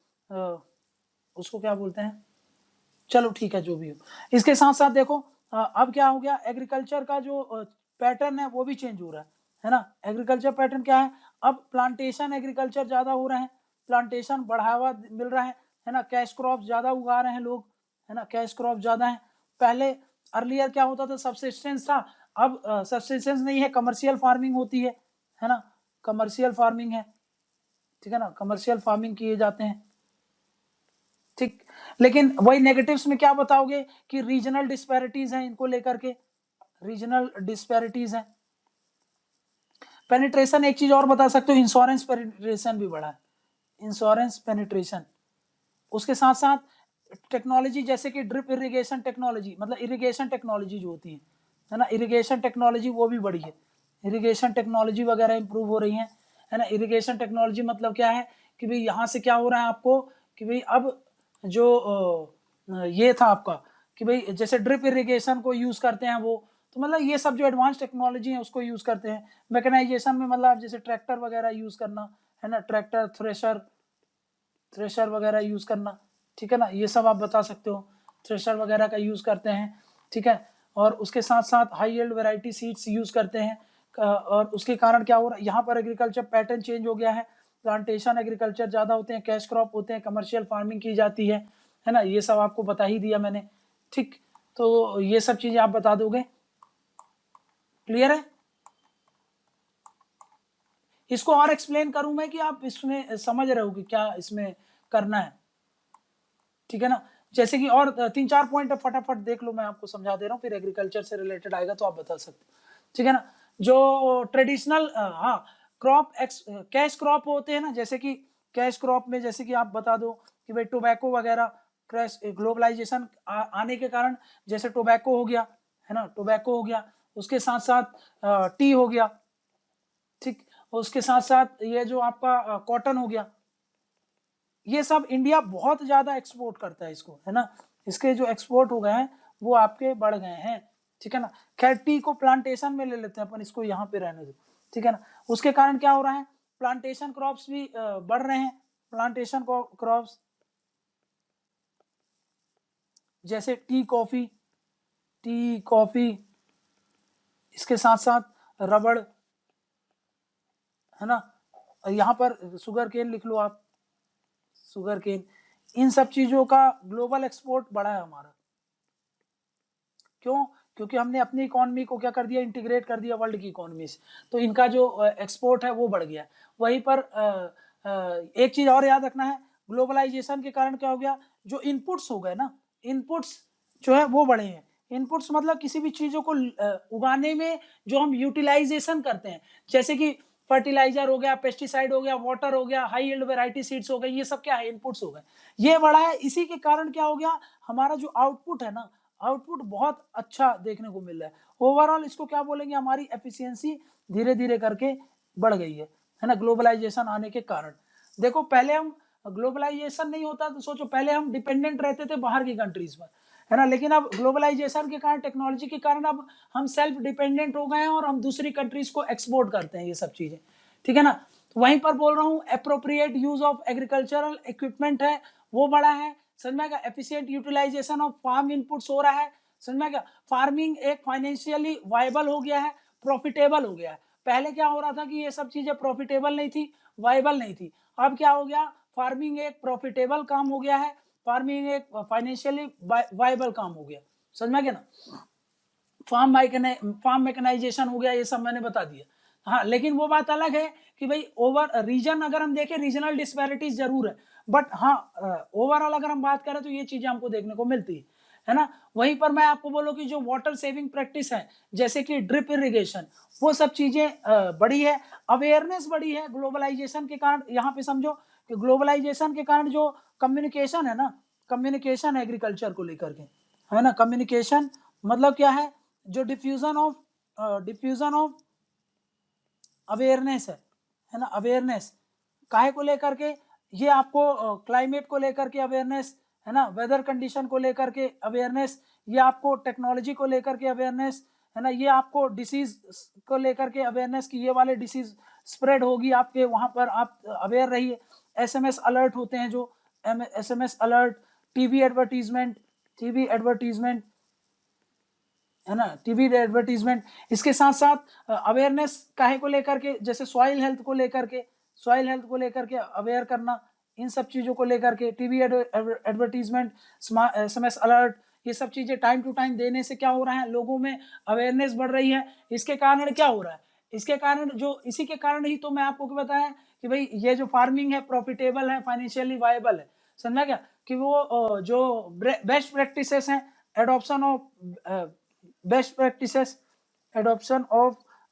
उसको क्या बोलते हैं, चलो ठीक है जो भी हो। इसके साथ साथ देखो अब क्या हो गया, एग्रीकल्चर का जो पैटर्न है वो भी चेंज हो रहा है ना। एग्रीकल्चर पैटर्न क्या है, अब प्लांटेशन एग्रीकल्चर ज्यादा हो रहे हैं, प्लांटेशन बढ़ावा मिल रहा है ना, कैश क्रॉप ज्यादा उगा रहे हैं लोग, है ना, कैश क्रॉप ज्यादा है। पहले अर्लियर क्या होता था, सबसिस्टेंस था, अब सबसिस्टेंस नहीं है, कमर्शियल फार्मिंग होती है ना, कमर्शियल फार्मिंग है, ठीक है ना, कमर्शियल फार्मिंग किए जाते हैं, ठीक। लेकिन वही नेगेटिव्स में क्या बताओगे कि रीजनल डिस्पैरिटीज हैं, इनको लेकर के रीजनल डिस्पैरिटीज हैं। पेनिट्रेशन एक चीज और बता सकते हो, इंश्योरेंस पेनिट्रेशन भी बढ़ा है, इंश्योरेंस पेनिट्रेशन। उसके साथ साथ टेक्नोलॉजी जैसे कि ड्रिप इरिगेशन टेक्नोलॉजी, मतलब इरिगेशन टेक्नोलॉजी जो होती है ना, इरिगेशन टेक्नोलॉजी वो भी बढ़ी है, इरिगेशन टेक्नोलॉजी वगैरह इंप्रूव हो रही है ना। इरिगेशन टेक्नोलॉजी मतलब क्या है कि भाई यहाँ से क्या हो रहा है आपको कि भाई अब जो ये था आपका कि भाई जैसे ड्रिप इरिगेशन को यूज करते हैं वो, तो मतलब ये सब जो एडवांस टेक्नोलॉजी है उसको यूज करते हैं। मैकेनाइजेशन में मतलब जैसे ट्रैक्टर वगैरह यूज करना, है ना, ट्रैक्टर, थ्रेशर वगैरह यूज करना, ठीक है ना, ये सब आप बता सकते हो, थ्रेशर वगैरह का यूज करते हैं, ठीक है। और उसके साथ साथ high yield variety seeds use करते हैं, और उसके कारण क्या हो रहा है, यहाँ पर एग्रीकल्चर पैटर्न चेंज हो गया है, प्लांटेशन एग्रीकल्चर ज्यादा होते हैं, कैश क्रॉप होते हैं, कमर्शियल फार्मिंग की जाती है ना, ये सब आपको बता ही दिया मैंने, ठीक। तो ये सब चीजें आप बता दोगे, क्लियर है। इसको और एक्सप्लेन करूं मैं कि आप इसमें समझ रहे हो कि क्या इसमें करना है, ठीक है ना। जैसे कि और 3-4 पॉइंट फटाफट देख लो, मैं आपको समझा दे रहा हूँ, फिर एग्रीकल्चर से रिलेटेड आएगा तो आप बता सकते हो, ठीक है ना। जो ट्रेडिशनल हाँ क्रॉप कैश क्रॉप होते हैं ना, जैसे कि कैश क्रॉप में जैसे कि आप बता दो कि भाई टोबैको वगैरह, क्रैश ग्लोबलाइजेशन आने के कारण जैसे टोबैको हो गया, है ना, टोबैको हो गया, उसके साथ साथ टी हो गया, ठीक, उसके साथ साथ ये जो आपका कॉटन हो गया, ये सब इंडिया बहुत ज्यादा एक्सपोर्ट करता है इसको, है ना, इसके जो एक्सपोर्ट हो गए हैं वो आपके बढ़ गए हैं, ठीक है ना। खैर टी को प्लांटेशन में ले लेते हैं अपन, इसको यहाँ पे रहने दो, ठीक है ना। उसके कारण क्या हो रहा है, प्लांटेशन क्रॉप्स भी बढ़ रहे हैं, प्लांटेशन क्रॉप्स जैसे टी कॉफी, इसके साथ साथ रबड़, है ना, यहाँ पर शुगर केन लिख लो आप, शुगर केन, इन सब चीजों का ग्लोबल एक्सपोर्ट बढ़ा है हमारा। क्यों, क्योंकि हमने अपनी इकोनॉमी को क्या कर दिया, इंटीग्रेट कर दिया वर्ल्ड की इकोनॉमी से, तो इनका जो एक्सपोर्ट है वो बढ़ गया। वहीं पर एक चीज और याद रखना है, ग्लोबलाइजेशन के कारण क्या हो गया, जो इनपुट्स हो गए ना, इनपुट्स जो है वो बढ़े हैं। इनपुट्स मतलब किसी भी चीजों को उगाने में जो हम यूटिलाइजेशन करते हैं, जैसे कि फर्टिलाइजर हो गया, पेस्टिसाइड हो गया, वाटर हो गया, हाई यील्ड वैरायटी सीड्स हो गई, ये सब क्या है, इनपुट्स हो गए, ये बढ़ा है। इसी के कारण क्या हो गया, हमारा जो आउटपुट है ना, आउटपुट बहुत अच्छा देखने को मिल रहा है। ओवरऑल इसको क्या बोलेंगे, हमारी एफिशिएंसी धीरे धीरे करके बढ़ गई है ना, ग्लोबलाइजेशन आने के कारण। देखो पहले हम, ग्लोबलाइजेशन नहीं होता तो सोचो, पहले हम डिपेंडेंट रहते थे बाहर की कंट्रीज पर, है ना, लेकिन अब ग्लोबलाइजेशन के कारण, टेक्नोलॉजी के कारण अब हम सेल्फ डिपेंडेंट हो गए हैं और हम दूसरी कंट्रीज को एक्सपोर्ट करते हैं ये सब चीजें, ठीक है ना। तो वहीं पर बोल रहा हूँ, appropriate use of agricultural equipment है वो बड़ा है, समझ में आएगा। Efficient utilisation of farm inputs हो रहा है, समझ में आएगा। फार्मिंग एक फाइनेंशियली वायबल हो गया है, प्रॉफिटेबल हो गया है। पहले क्या हो रहा था कि ये सब चीजें प्रॉफिटेबल नहीं थी, वायबल नहीं थी, अब क्या हो गया, फार्मिंग एक प्रॉफिटेबल काम हो गया है, फार्मिंग एक फाइनेंशियली वायबल काम हो गया, समझ में गया ना। फार्म मैकेनाइजेशन हो गया, ये सब मैंने बता दिया। हाँ, लेकिन वो बात अलग है कि भाई ओवर रीजन अगर हम देखें, रीजनल डिस्पैरिटीज जरूर है, बट हाँ ओवरऑल अगर हम बात करें तो ये चीजें हमको देखने को मिलती है ना। वहीं पर मैं आपको बोलूँ कि जो वाटर सेविंग प्रैक्टिस है, जैसे कि ड्रिप इरिगेशन, वो सब चीजें बढ़ी है, अवेयरनेस बढ़ी है ग्लोबलाइजेशन के कारण। यहाँ पे समझो कि ग्लोबलाइजेशन के कारण जो कम्युनिकेशन है ना, कम्युनिकेशन एग्रीकल्चर को लेकर के है ना, कम्युनिकेशन मतलब क्या है, जो डिफ्यूजन ऑफ अवेयरनेस है ना, अवेयरनेस काहे को लेकर के, ये आपको क्लाइमेट को लेकर के अवेयरनेस है ना, वेदर कंडीशन को लेकर के अवेयरनेस, ये आपको टेक्नोलॉजी को लेकर के अवेयरनेस है ना, ये आपको डिसीज को लेकर के अवेयरनेस की ये वाले डिसीज स्प्रेड होगी आपके वहां पर, आप अवेयर रहिए। एसएमएस अलर्ट होते हैं, जो एसएमएस अलर्ट, टीवी एडवर्टीजमेंट है ना, टीवी एडवर्टीजमेंट। इसके साथ साथ अवेयरनेस काहे को लेकर के, जैसे सॉइल हेल्थ को लेकर के अवेयर करना, इन सब चीजों को लेकर के टीवी एडवर्टीजमेंट, एसएमएस अलर्ट, ये सब चीजें टाइम टू टाइम देने से क्या हो रहा है, लोगों में अवेयरनेस बढ़ रही है। इसके कारण क्या हो रहा है, इसके कारण जो इसी के कारण ही तो मैं आपको बताया कि भाई ये जो फार्मिंग है प्रॉफिटेबल है, फाइनेंशियली वायबल है, समझा क्या, कि वो जो बेस्ट प्रैक्टिसेस हैं, एडॉप्शन ऑफ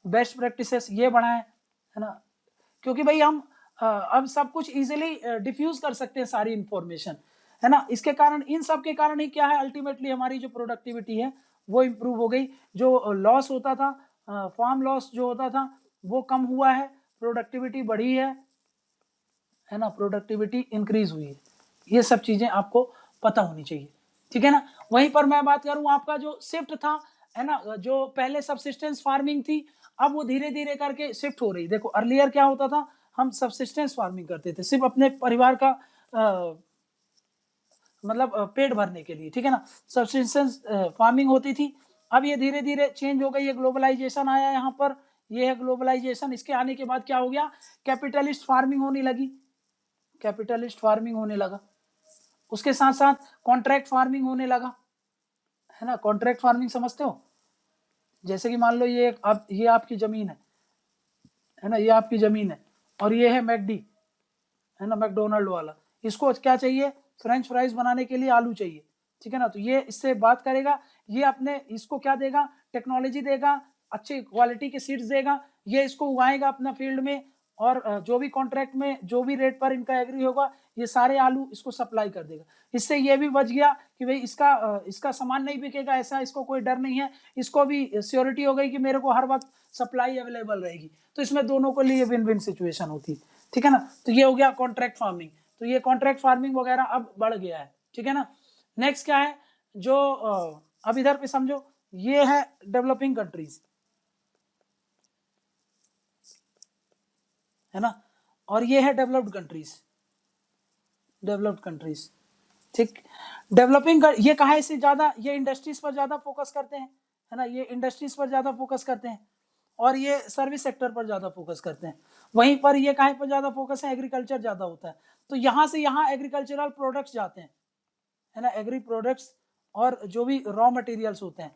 बेस्ट प्रैक्टिसेस ये बढ़ाएं है ना, क्योंकि भाई हम अब सब कुछ इजीली डिफ्यूज कर सकते हैं सारी इंफॉर्मेशन है ना। इसके कारण, इन सब के कारण ही क्या है, अल्टीमेटली हमारी जो प्रोडक्टिविटी है वो इम्प्रूव हो गई, जो लॉस होता था, फार्म लॉस जो होता था वो कम हुआ है, प्रोडक्टिविटी बढ़ी है ना, प्रोडक्टिविटी इंक्रीज हुई है। ये सब चीजें आपको पता होनी चाहिए, ठीक है ना। वहीं पर मैं बात करूं, आपका जो शिफ्ट था है ना, जो पहले सबसिस्टेंस फार्मिंग थी, अब वो धीरे धीरे करके शिफ्ट हो रही। देखो अर्लियर क्या होता था, हम सबसिस्टेंस फार्मिंग करते थे सिर्फ अपने परिवार का मतलब पेट भरने के लिए, ठीक है ना, सबसिस्टेंस फार्मिंग होती थी। अब ये धीरे धीरे चेंज हो गई है, ग्लोबलाइजेशन आया यहाँ पर, ये है ग्लोबलाइजेशन। इसके आने के बाद क्या हो गया, कैपिटलिस्ट फार्मिंग होने लगी, कैपिटलिस्ट फार्मिंग होने लगा। उसके साथ साथ कॉन्ट्रैक्ट फार्मिंग होने लगा है ना। कॉन्ट्रैक्ट फार्मिंग समझते हो, जैसे कि मान लो ये आपकी जमीन है ना, ये आपकी जमीन है और ये है मैकडी है ना, मैकडोनल्ड वाला, इसको क्या चाहिए, फ्रेंच फ्राइज बनाने के लिए आलू चाहिए, ठीक है ना। तो ये इससे बात करेगा, ये अपने इसको क्या देगा, टेक्नोलॉजी देगा, अच्छी क्वालिटी के सीड्स देगा, ये इसको उगाएगा अपना फील्ड में, और जो भी कॉन्ट्रैक्ट में जो भी रेट पर इनका एग्री होगा, ये सारे आलू इसको सप्लाई कर देगा। इससे ये भी बच गया कि भाई इसका सामान नहीं बिकेगा, ऐसा इसको कोई डर नहीं है, इसको भी श्योरिटी हो गई कि मेरे को हर वक्त सप्लाई अवेलेबल रहेगी। तो इसमें दोनों के लिए विन विन सिचुएशन होती है, ठीक है ना। तो ये हो गया कॉन्ट्रैक्ट फार्मिंग। तो ये कॉन्ट्रैक्ट फार्मिंग वगैरह अब बढ़ गया है, ठीक है ना। नेक्स्ट क्या है, जो अब इधर पे समझो, ये है डेवलपिंग कंट्रीज है ना, और ये है डेवलप्ड कंट्रीज, ठीक। ये कहाँ से ज्यादा, ये इंडस्ट्रीज पर ज्यादा फोकस करते हैं है ना, ये इंडस्ट्रीज पर ज्यादा फोकस करते हैं, और ये सर्विस सेक्टर पर ज्यादा फोकस करते हैं। वहीं पर ये कहाँ पर ज्यादा फोकस है, एग्रीकल्चर ज्यादा होता है। तो यहाँ से यहाँ एग्रीकल्चरल प्रोडक्ट्स जाते हैं है ना, एग्री प्रोडक्ट्स और जो भी रॉ मटेरियल्स होते हैं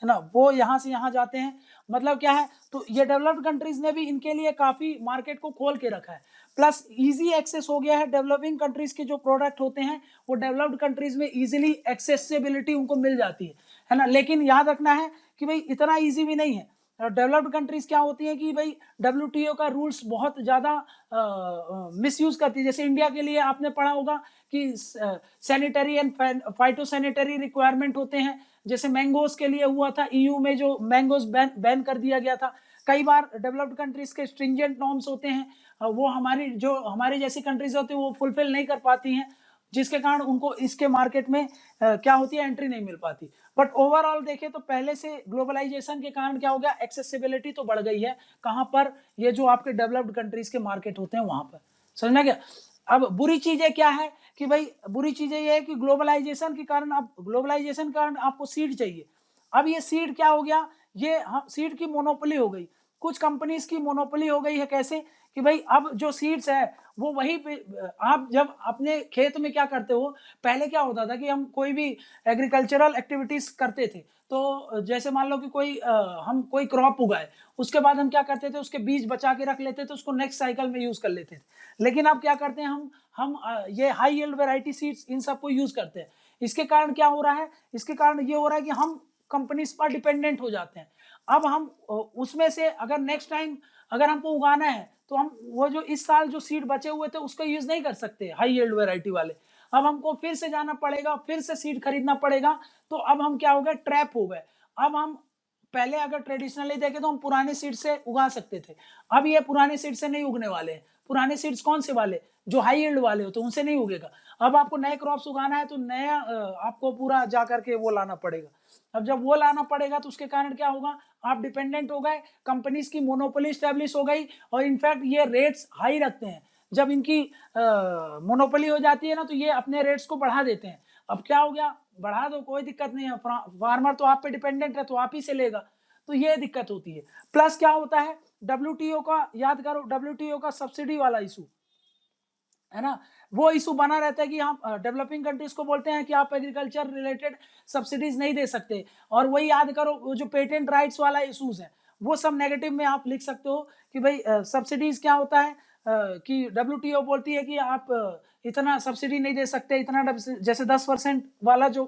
है ना, वो यहाँ से यहाँ जाते हैं। मतलब क्या है, तो ये डेवलप्ड कंट्रीज ने भी इनके लिए काफी मार्केट को खोल के रखा है, प्लस इजी एक्सेस हो गया है। डेवलपिंग कंट्रीज के जो प्रोडक्ट होते हैं वो डेवलप्ड कंट्रीज में इजीली एक्सेसिबिलिटी उनको मिल जाती है ना। लेकिन याद रखना है कि भाई इतना इजी भी नहीं है। डेवलप्ड कंट्रीज क्या होती है कि भाई WTO का रूल्स बहुत ज़्यादा मिसयूज करती है। जैसे इंडिया के लिए आपने पढ़ा होगा कि sanitary and phyto sanitary requirement होते हैं। जैसे मैंगोज के लिए हुआ था, EU में जो मैंगोज बैन कर दिया गया था। कई बार डेवलप्ड कंट्रीज के स्ट्रिंजेंट नॉर्म्स होते हैं, वो हमारी जैसी कंट्रीज होती है वो फुलफिल नहीं कर पाती हैं, जिसके कारण उनको इसके मार्केट में क्या होती है, एंट्री नहीं मिल पाती। बट ओवरऑल देखें तो पहले से ग्लोबलाइजेशन के कारण क्या हो गया, एक्सेसिबिलिटी तो बढ़ गई है। कहां पर, ये जो आपके डेवलप्ड कंट्रीज के मार्केट होते हैं वहां पर, समझना क्या। अब बुरी चीजें क्या है कि भाई, बुरी चीजें ये है कि ग्लोबलाइजेशन के कारण आपको सीड चाहिए। अब ये सीड क्या हो गया, ये सीड की मोनोपोली हो गई, कुछ कंपनीज की मोनोपोली हो गई है। कैसे कि भाई अब जो सीड्स है वो वही पे आप जब अपने खेत में क्या करते हो, पहले क्या होता था कि हम कोई भी एग्रीकल्चरल एक्टिविटीज करते थे, तो जैसे मान लो कि हम कोई क्रॉप उगाए, उसके बाद हम क्या करते थे, उसके बीज बचा के रख लेते थे, उसको नेक्स्ट साइकिल में यूज कर लेते थे। लेकिन अब क्या करते हैं, हम ये हाई यील्ड वैरायटी सीड्स इन सबको यूज करते हैं। इसके कारण क्या हो रहा है, इसके कारण ये हो रहा है कि हम कंपनीज पर डिपेंडेंट हो जाते हैं। अब हम उसमें से अगर नेक्स्ट टाइम अगर हमको उगाना है, तो हम वो जो इस साल जो सीड बचे हुए थे उसको यूज नहीं कर सकते हाई यील्ड वैरायटी वाले। अब हमको फिर से जाना पड़ेगा, फिर से सीड खरीदना पड़ेगा। तो अब हम क्या हो गए, ट्रैप हो गए। अब हम पहले अगर ट्रेडिशनली देखें तो हम पुराने सीड से उगा सकते थे, अब ये पुराने सीड से नहीं उगने वाले हैं। पुराने सीड्स कौन से वाले, जो हाई यील्ड वाले हो, तो उनसे नहीं उगेगा। अब आपको नए क्रॉप्स उगाना है तो नया आपको पूरा जा करके वो लाना पड़ेगा। अब जब वो लाना पड़ेगा तो उसके कारण क्या होगा, आप डिपेंडेंट हो गए, कंपनीज की मोनोपोली स्टैब्लिश हो गई, और इनफैक्ट ये रेट्स हाई रखते हैं। जब इनकी मोनोपोली हो जाती है ना, तो ये अपने रेट्स को बढ़ा देते हैं। अब क्या हो गया, बढ़ा दो, कोई दिक्कत नहीं है, फार्मर तो आप पे डिपेंडेंट है, तो आप ही से लेगा, तो ये दिक्कत होती है। प्लस क्या होता है, डब्ल्यूटीओ का याद करो, डब्ल्यूटीओ का सब्सिडी वाला इशू है ना, वो इशू बना रहता है कि हम डेवलपिंग कंट्रीज को बोलते हैं कि आप एग्रीकल्चर रिलेटेड सब्सिडीज नहीं दे सकते। और वही याद करो, वो जो पेटेंट राइट्स वाला इशूज है, वो सब नेगेटिव में आप लिख सकते हो कि भाई सब्सिडीज क्या होता है, कि डब्ल्यूटीओ बोलती है कि आप इतना सब्सिडी नहीं दे सकते, इतना जैसे 10% वाला जो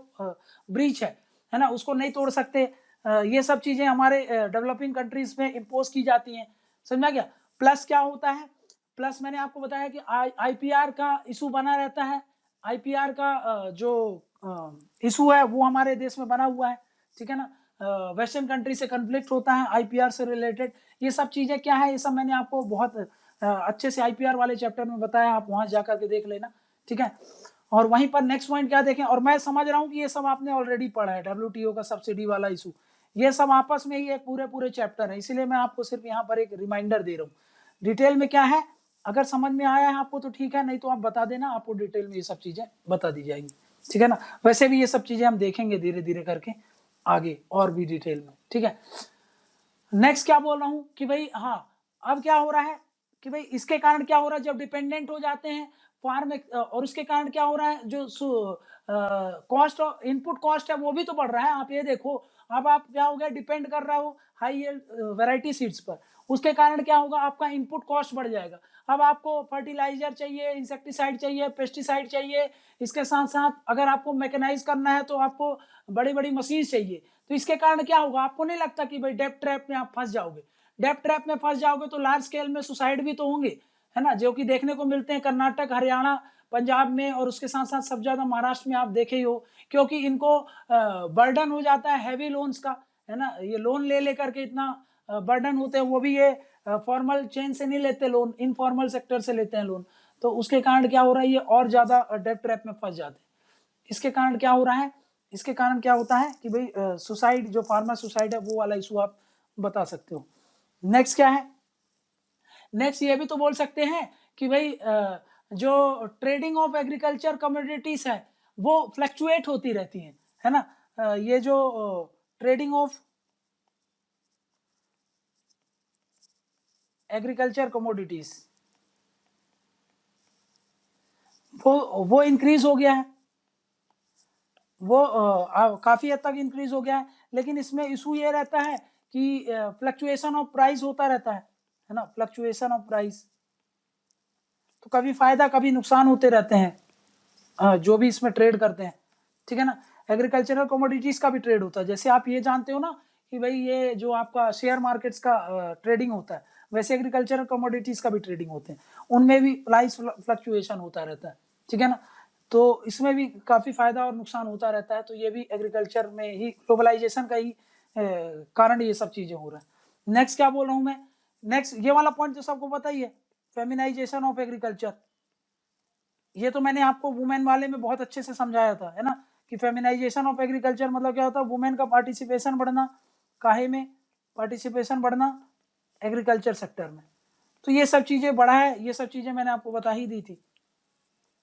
ब्रीच है ना, उसको नहीं तोड़ सकते। ये सब चीजें हमारे डेवलपिंग कंट्रीज में इम्पोज की जाती हैं, समझा क्या। प्लस क्या होता है, प्लस मैंने आपको बताया कि आईपीआर का इशू बना रहता है। आईपीआर का जो इशू है वो हमारे देश में बना हुआ है, ठीक है ना। वेस्टर्न कंट्री से कन्फ्लिक्ट होता है आईपीआर से रिलेटेड। ये सब चीजें क्या है, ये सब मैंने आपको बहुत अच्छे से आईपीआर वाले चैप्टर में बताया, आप वहां जाकर के देख लेना, ठीक है। और वहीं पर नेक्स्ट पॉइंट क्या देखें, और मैं समझ रहा हूँ कि ये सब आपने ऑलरेडी पढ़ा है, डब्ल्यूटीओ का सब्सिडी वाला इशू, ये सब आपस में ही एक पूरे पूरे चैप्टर है, इसीलिए मैं आपको सिर्फ यहाँ पर एक रिमाइंडर दे रहा हूँ। डिटेल में क्या है, अगर समझ में आया है आपको तो ठीक है, नहीं तो आप बता देना, आपको डिटेल में ये सब चीजें बता दी जाएंगी, ठीक है ना। वैसे भी ये सब चीजें हम देखेंगे धीरे धीरे करके आगे और भी डिटेल में, ठीक है। नेक्स्ट क्या बोल रहा हूं कि भाई, हाँ, अब क्या हो रहा है कि भाई इसके कारण क्या हो रहा है, जब डिपेंडेंट हो जाते हैं फार्म, और उसके कारण क्या हो रहा है, जो कॉस्ट, इनपुट कॉस्ट है वो भी तो बढ़ रहा है। आप ये देखो, अब आप क्या हो गया, डिपेंड कर रहा हो हाई वैरायटी सीड्स पर, उसके कारण क्या होगा, आपका इनपुट कॉस्ट बढ़ जाएगा। अब आपको फर्टिलाइजर चाहिए, इंसेक्टिसाइड चाहिए, पेस्टिसाइड चाहिए, इसके साथ साथ अगर आपको मैकेनाइज करना है तो आपको बड़ी बड़ी मशीन चाहिए। तो इसके कारण क्या होगा, आपको नहीं लगता कि भाई डेप्ट ट्रैप में आप फंस जाओगे। डेप्ट ट्रैप में फंस जाओगे तो लार्ज स्केल में सुसाइड भी तो होंगे, है ना, जो कि देखने को मिलते हैं कर्नाटक, हरियाणा, पंजाब में, और उसके साथ साथ सब ज्यादा महाराष्ट्र में आप देखे ही हो, क्योंकि इनको बर्डन हो जाता है हैवी लोन्स का, है ना। ये लोन ले लेकर के इतना बर्डन होते हैं, वो भी ये फॉर्मल चेन से नहीं लेते लोन, इनफॉर्मल सेक्टर से लेते हैं लोन। तो उसके कारण क्या हो रहा है, ये और ज्यादा डेप्ट ट्रैप में फंस जाते हैं। इसके कारण क्या हो रहा है, इसके कारण क्या होता है कि भाई सुसाइड, जो फार्मर सुसाइड है, वो वाला इशू आप बता सकते हो। नेक्स्ट क्या है, नेक्स्ट ये भी तो बोल सकते हैं कि भाई जो ट्रेडिंग ऑफ एग्रीकल्चर कमोडिटीज है वो फ्लक्चुएट होती रहती है ना। ये जो ट्रेडिंग ऑफ एग्रीकल्चर कमोडिटीज वो इंक्रीज हो गया है, वो काफी हद तक इंक्रीज हो गया है। लेकिन इसमें इशू ये रहता है कि फ्लक्चुएशन ऑफ प्राइस होता रहता है ना, फ्लक्चुएशन ऑफ प्राइस, तो कभी फायदा कभी नुकसान होते रहते हैं जो भी इसमें ट्रेड करते हैं, ठीक है ना। एग्रीकल्चरल कमोडिटीज का भी ट्रेड होता है, जैसे आप ये जानते हो ना कि भाई ये जो आपका शेयर मार्केट्स का ट्रेडिंग होता है, वैसे एग्रीकल्चरल कमोडिटीज का भी ट्रेडिंग होते हैं, उनमें भी प्राइस फ्लक्चुएशन होता रहता है, ठीक है ना। तो इसमें भी काफी फायदा और नुकसान होता रहता है। तो ये भी एग्रीकल्चर में ही, ग्लोबलाइजेशन का ही कारण ये सब चीजें हो रहा है। नेक्स्ट क्या बोल रहा हूं मैं, नेक्स्ट ये वाला पॉइंट तो सबको पता ही है, फेमिनाइजेशन ऑफ एग्रीकल्चर। ये तो मैंने आपको वुमेन वाले में बहुत अच्छे से समझाया था, है ना, कि फेमिनाइजेशन ऑफ एग्रीकल्चर मतलब क्या होता है, वुमेन का पार्टिसिपेशन बढ़ना, काहे में, पार्टिसिपेशन बढ़ना एग्रीकल्चर सेक्टर में। तो ये सब चीजें बढ़ा है, ये सब चीजें मैंने आपको बता ही दी थी,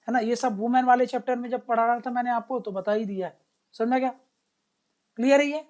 है ना। ये सब वुमेन वाले चैप्टर में जब पढ़ा रहा था मैंने आपको, तो बता ही दिया है, समझा क्या, क्लियर है ये।